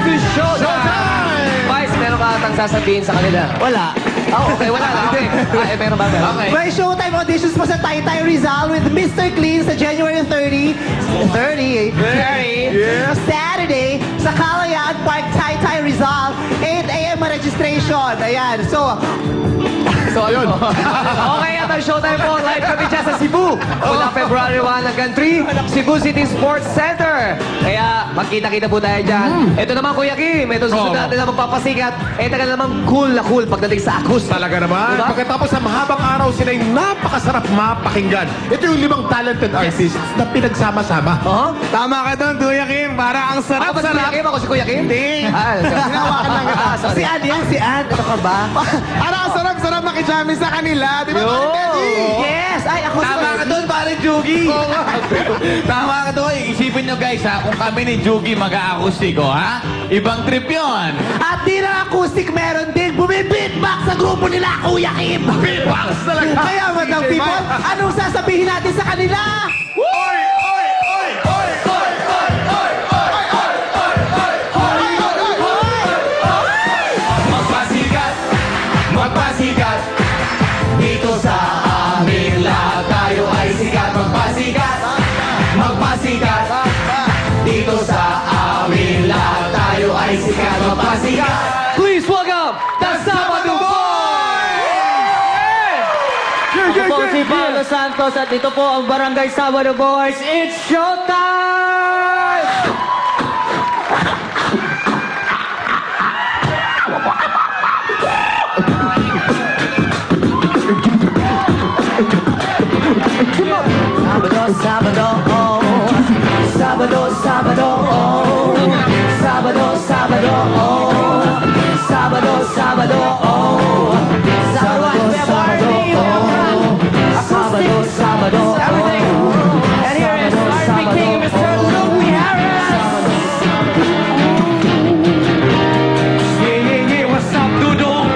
to Showtime! Vice, meron ka atang sasabihin sa kanila? Wala. Oh, okay, wala lang. Okay. Meron ba? Okay. May Showtime auditions po sa Taytay Rizal with Mr. Clean sa January 30. Yes. Saturday sa Kalayaan Park, Taytay Rizal. 8 a.m. registration. Ayan. So, Ayun. Okay, at ang Showtime po, live kami dyan sa Cebu. Mula February 1 hanggang 3, Cebu City Sports Center. Kaya, magkita-kita po tayo dyan. Ito naman, Kuya Kim. Ito susunod natin na magpapasikat. Ito ka naman cool na cool pagdating sa acoustic. Talaga naman. Diba? Pagkatapos sa mahabang araw, sila'y napakasarap mapakinggan. Ito yung 5 talented artists na pinagsama-sama. Tama ka doon, Kuya Kim. Para ang Ako ba si Kuya Kim? Ako si Kuya Kim? Hindi. Hinawakan lang kita. si Ann yan, si Ann. Ano ka ba? Para ang sarap-sarap makijami sa kanila. Di ba, Pare Teddy? Yes! Ay, ako Tama ka doon, Pare Jugi. Tama ka doon. Isipin nyo, guys, ha? Kung kami ni Jugi mag-aakustiko, ha? Ibang trip yon. At di na acoustic, meron din bumibitbox sa grupo nila, Kuya Kim. Beatbox talaga. Kaya, Madam People, anong sasabihin natin sa kanila? Oy! Oy! Oy! Oy! Oy! Oy! Oy! Magpasikat! Magpasikat! Dito sa amin lahat tayo ay sikat. Magpasikat! Magpasikat! Dito sa amin lahat tayo ay sikat. Magpasikat! Please welcome the Sabado Boys! Ako po si Paolo Santos at ito po ang Barangay Sabado Boys. It's showtime! Sabado, oh. Sabado, Sabado, oh. Sabado, Sabado, oh. Sabado, Sabado, oh. Sabado, Sabado, oh. Sabado, Sabado, oh. Everything. And here is R&B King, Mr. Louis Harris. Yeah, what's up, Doodle?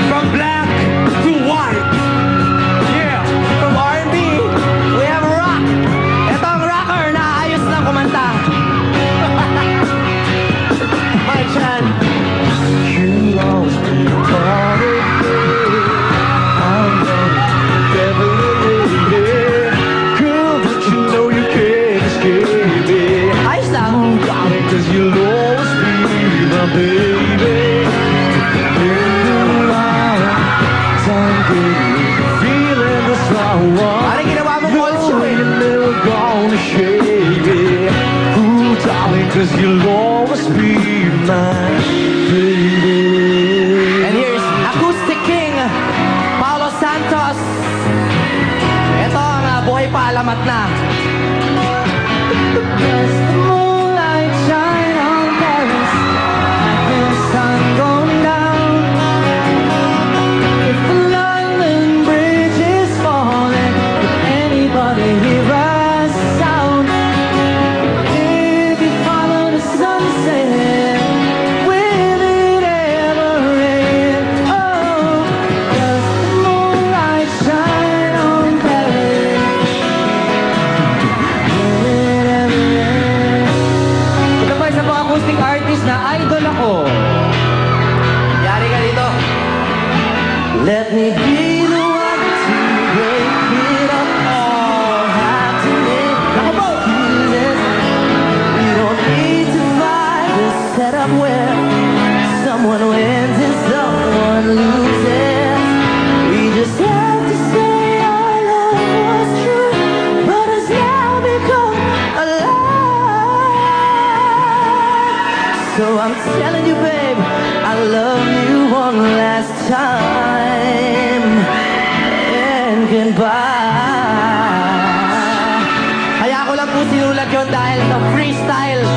From black to white. Yeah. From R&B, we have rock. Ito ang rocker na ayos lang kumanta. My chan. You always be a part of me. I'm definitely girl, but you know you can't escape me. Ayos lang. Cause you'll always be my baby. In the light, time feeling the strong one. Ano ginawa mo, Paul? You're never gonna shake me. Ooh, darling, cause you'll always be my baby. And here's Acoustic King, Paolo Santos. Ito ang buhay pa alamat na. As the moonlight shine on Paris, like the sun going down. If the London Bridge is falling, if anybody hear a sound? If you follow the sunset, will it ever rain? Oh, does the moonlight shine on Paris? Will it ever rain? Ito pa isa po acoustic artist na idol ako. Yari ka dito. Let me be the one to break it up. All have to live fearless. You don't need to find a setup where someone wins and someone loses. We just have to say our love was true, but has now become a lie. So I'm telling you, babe, I love you. time and goodbye. Kaya ko lang po sinulat yun dahil sa freestyle.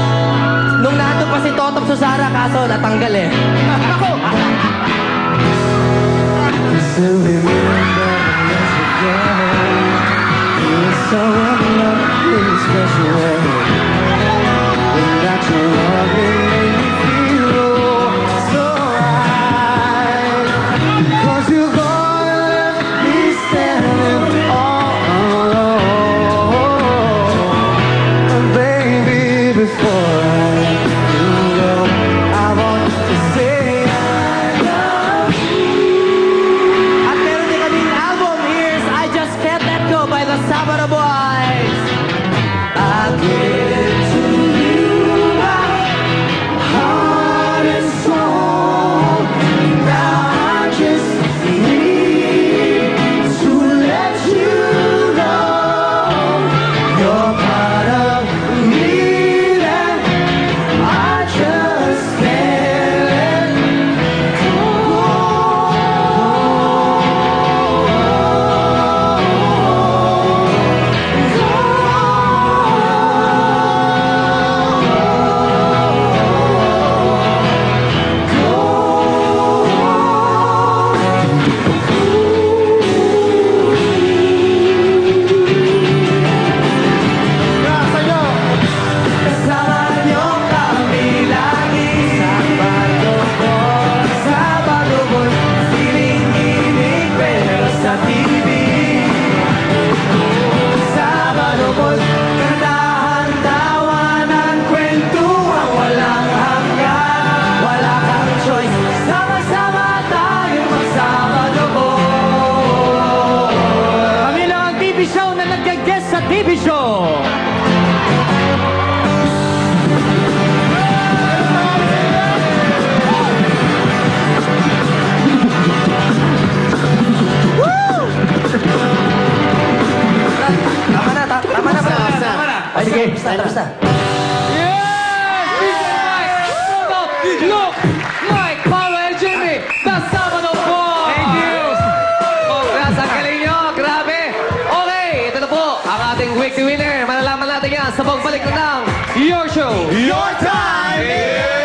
Nung nandun pa si Totop Susara, kaso natanggal eh. Ako! So remember once again, you're so unlovely, special way. Without your love, it made me feel so right. 'Cause you're gonna be standing all alone, baby. Before I let you go, I want to say I love you. At meron din kaming album, here's I Just Can't Let Go by the Sabado Boys. I give to you my heart and soul. Now I just need to let you know you're part of me that I just can't let Kasama niyo kami lagi. Sabado ko, Sabado ko, piling-ilig pero sa TV. Sabado ko, kantahan, tawanan, kwentuhan, walang hanggan. Wala kang choice, sama-sama tayo mag-Sabado ko. Kami lang ang TV show na nag-guest sa TV show. Tama na, tama na. Ay, sige, tapos na. Look, Mike, Paolo, and Jimmy, the Sabado Boys! Thank you! Congrats, ang galing nyo, grabe! Okay, ito na po, ang ating weekly winner. Malalaman natin yan sa pagbalik na ng Your Show! Your time!